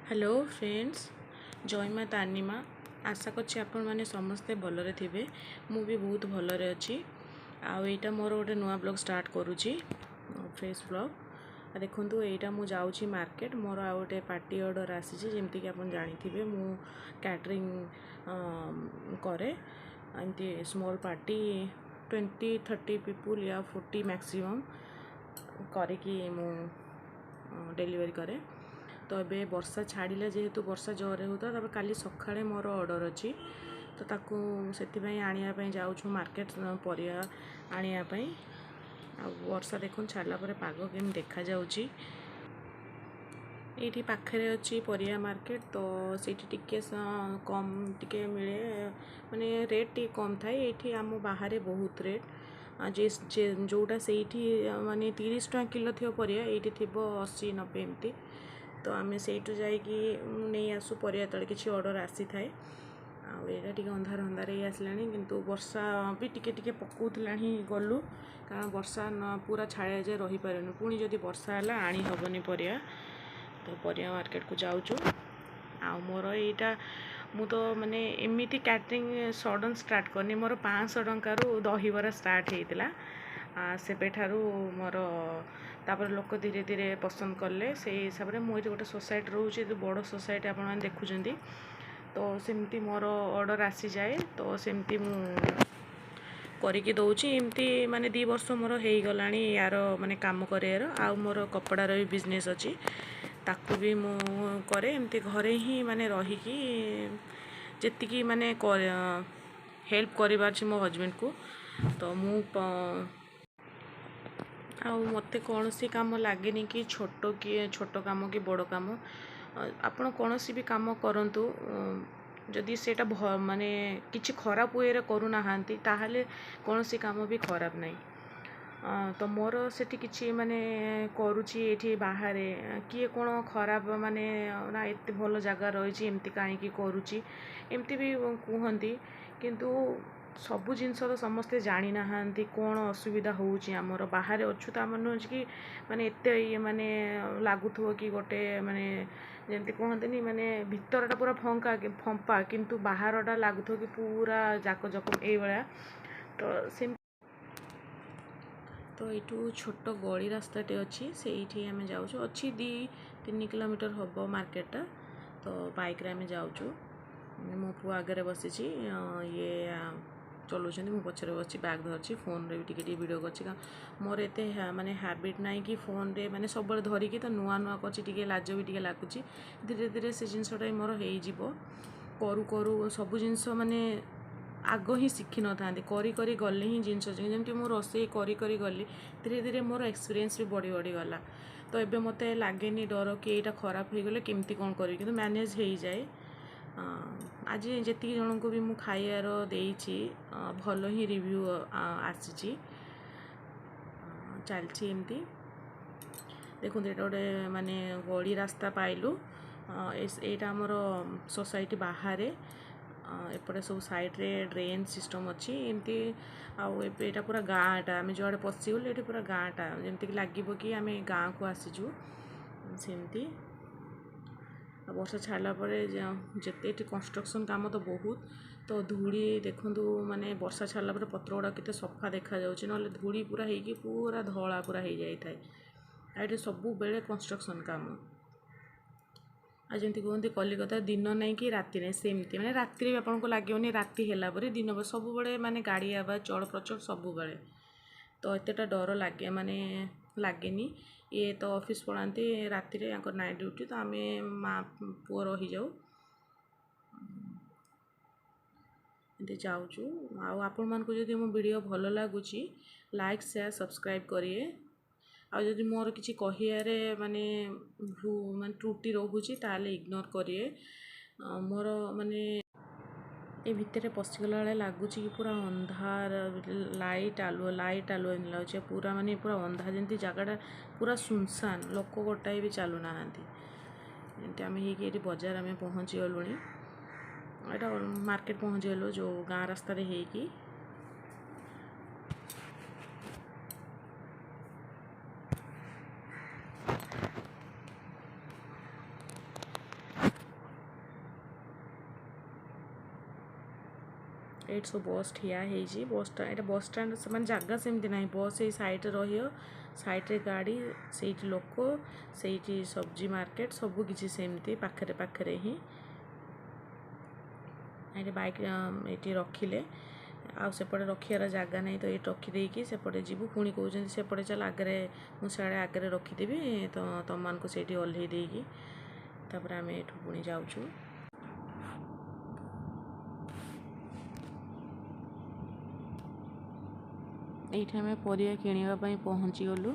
Hello friends, जय माँ तानिमा। आशा करछि आपण माने समस्ते भलरे थिबे। मु भी बहुत भलरे अछि। आ एटा मोर गोटे नुआ ब्लॉग स्टार्ट करूची, फ्रेश ब्लॉग। देखंतु एटा मु जाउची मार्केट। मोर आ गोटे पार्टी ऑर्डर आसीची, जेमति कि आपण जानिथिबे मु कैटरिंग करे। एमती स्मॉल पार्टी 20-30 पीपल या 40 मैक्सिमम करे कि मु डिलीवरी करे। तो ये वर्षा छाड़िला, जेहेतु वर्षा जोरे होता, तब काली सकाळे मोर ऑर्डर अच्छी, तो ताकू से आने जाऊँ मार्केट परिया आने। वर्षा देखो छाड़ला पाग केम देखा जाउची। ये पाखे अच्छी परिया मार्केट, तो सीटी टिके कम टिके मिले, माने रेट टी कम थाए। ये आम बाहर बहुत रेट, जोटा से माने 30 टଙ୍କା किलो थी परिया, ये थी 80-90 एमती। तो आम से नहीं आसू परिया तले किसी ऑर्डर आसी थाए। आईटा टे अंधार अंधार ही आसला, किंतु वर्षा भी टिके टिके पकाउला गलु, कारण वर्षा न पूरा छाड़ा जाए रही पारे। पुणी जदि वर्षा है आनी हेनी परिया, तो परिया मार्केट को जाऊँ। मोर यहाँ मु तो माने एमती कैटरिंग सडन स्टार्ट करनी। मोर 500 टंकारु दहीबरा स्टार्ट होता सेबे ठारू मोर। तापर लोक धीरे धीरे पसंद कले, से हिसाब से मुझे गोटे सोसाइटी रोचे, बड़ सोसाइटी आप देखुं। तो सेमती मोर ऑर्डर आसी जाए, तो सेमती मु करिकी दौची। एमती माने 2 वर्ष मोर हो गला यार माने काम करार। आ मोर कपड़ार भी बिजनेस अच्छी, ताकू भी मु करे। एमती घरे ही माने रहीकी जेतिकी माने हेल्प करिबार मो हजबैंड को। तो मु मते कौन सी काम लगे कि छोट काम कि बड़ काम, आपण कौन सी भी काम करंतु, जदि सेटा माने किछि खराब वे रे करूना हांती, ताहले कौन सी काम भी खराब नहीं। तो मोर सेठी किछि माने करूची एठी बाहर किए कौन खराब माने ना एते भल जगह रही एमती कहीं करूची एमती भी कहती। किंतु सबु जिनस तो समस्ते जानी ना कौन असुविधा होउची। आमर बाहर अच्छु तो आम नुह कि माने एते ये माने लगुव कि गोटे माने जमती कहते माने भितरटा पूरा फंपा, किंतु बाहरटा लगुव कि पूरा जाक जकम ये भाया। तो यू छोट गली रास्ताटे अच्छी, से आम जाऊँ अच्छी 2-3 किलोमीटर हम मार्केटा। तो बाइक रे आम जाऊँ। मो पु आगे बसी ये चलाऊँ, मु पचर बस बैग धरची, फोन रे भी टिके वीडियो कर। मोर एते माने हैबिट ना कि फोन रे माने सब धरिकी तो नुआ नुआ कर लाज भी टिके लगुच। धीरे धीरे से जिनसटा मोर हो करू करू सब जिनस माने आग ही शिखी न था, करी करी गले ही जिनस जमी मो रोसे करी करी गली। धीरे धीरे मोर एक्सपीरियंस भी बढ़ी बढ़ी गला। तो एबे मते लागेनी डर कि यहाँ खराब हो गले केमती कौन करी, किंतु मैनेज हो जाए। आज जी जन को भी मु खाइबार देइछि, भल ही रिव्यू आसी चलती एमती। देखो ये गोटे माने गली रास्ता पाइलु। यहाँ आमर सोसाइटी बाहर एपटे सब साइड्रे ड्रेन सिस्टम अच्छी एमती। आईटा पूरा गाँटा आम जुआड़े पशिगलु, ये पूरा गाँटा जमती लगे कि आम गाँ को आसीचु सेमती। वर्षा छाड़ला जिते कंस्ट्रक्शन काम तो बहुत, तो धूली देखूँ माने वर्षा छाड़ला पत्र गुड़ा केते सफा देखा जाउछि, नले धूली पूरा होगी पूरा धला पूरा हो जाए थाए। ये सब बेले कंस्ट्रक्शन काम। आज जमी कहते कलिकता दिन नहीं कि राति नहीं, सेमती मैंने राति भी आपको लगे राति है दिन सब बड़े माने गाड़ी आवाज चल प्रचल सब बेले। तो एतेटा डर लगे माने लगेनी। ये तो ऑफिस पढ़ाती राति नाइट ड्यूटी, तो आम माँ पुओ रही जाऊ एमती जाऊँ। आपण मानक जदि मो वीडियो भल लगुच लाइक शेयर सब्सक्राइब करिए। आदि मोर किसी कहियारे माने माने त्रुटि रोचे ताले इग्नोर करिए। मोर माने ये भितर पशिगला बेले लगुच कि पूरा अंधार, लाइट आलुओ लगे पूरा माने पूरा अंधार, जमी जगटा पूरा सुनसान, लोक गोटाए भी चलूना। एमती आम हो बजार आम पहुँची गलु, यहाँ मार्केट पहुँची गलु जो गाँ रास्ता होगी। एट सब बस ठिया है बस एटा बस स्टैंड से जगह सेमती ना बस ये सैड्रे रईड्रे गाड़ी से लोक से सब्जी मार्केट सब किसी सेमती पाखरे पाखरे ही ये बैक ये रखिले आउपटे रखार जगह नहीं तो ये रखिदेकि सेपटे जीवु पुणी कहते सेपटे चल आगे मुझे आगे रखिदेवी तो तुम मान को सेठी ओल्हे देकी तापर आम ये पुणी जाऊँ ये आम परिया किणापी पहुँची गलु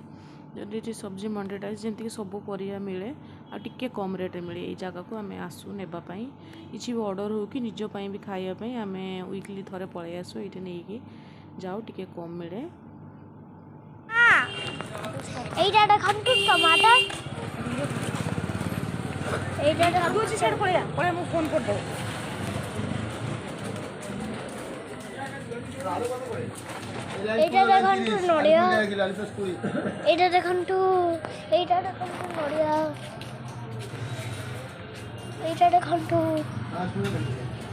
जदि ये सब्जी मंडीटा जमीक सब परिया मिले आ टिके कम रेट मिले ये जगह को आम आसू नेबाई किसी भी ऑर्डर हो कि निजपाई भी खायापी आम वीकली थरे पलि आसू ये नहीं जाओ टिके कम मिले फोन कर এইটা দেখন্তু নড়িয়া এইটা দেখন্তু নড়িয়া এইটা দেখন্তু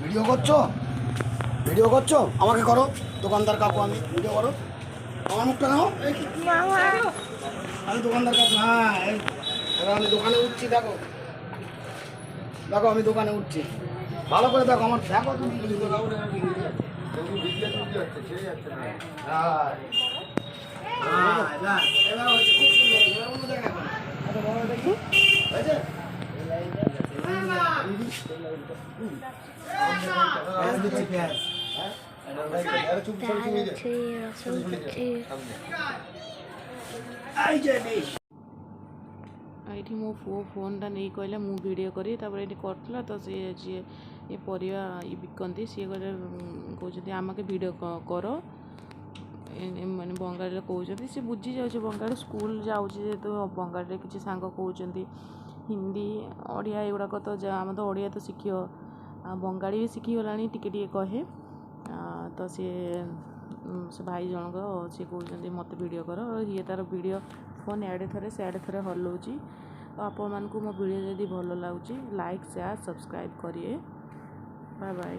ভিডিও করছো আমাকে করো দোকানদার কাকু আমি ভিডিও করো আমার মুখটা নাও মামা আমি দোকানদার কাকু হ্যাঁ এবার আমি দোকানে উঠছি দেখো আমি দোকানে উঠছি ভালো করে দেখো আমার দেখো তুমি ये मो पुओ फोनटा नहीं कहला मु वीडियो करी ये करला तो सी जी ये परिया ये बिकती सी गले कहते आमके वीडियो कर मैंने बंगाली कहते सी बुझी जाऊँ बंगाली स्कूल जाऊँगी तो बंगाली किसी सांग कहते हिंदी ओडिया एगुड़ाक तो आम तो ओडिया तो शिख बंगाली भी शिखीगला टे कहे तो सी भाई जनक सी कहते मत वीडियो कर ये तार वीडियो फोन आड़े थे से थे हलाऊँगी तो आपण मानकु मो वीडियो जदि भल लगुच लाइक शेयर सब्सक्राइब करिए बाय बाय।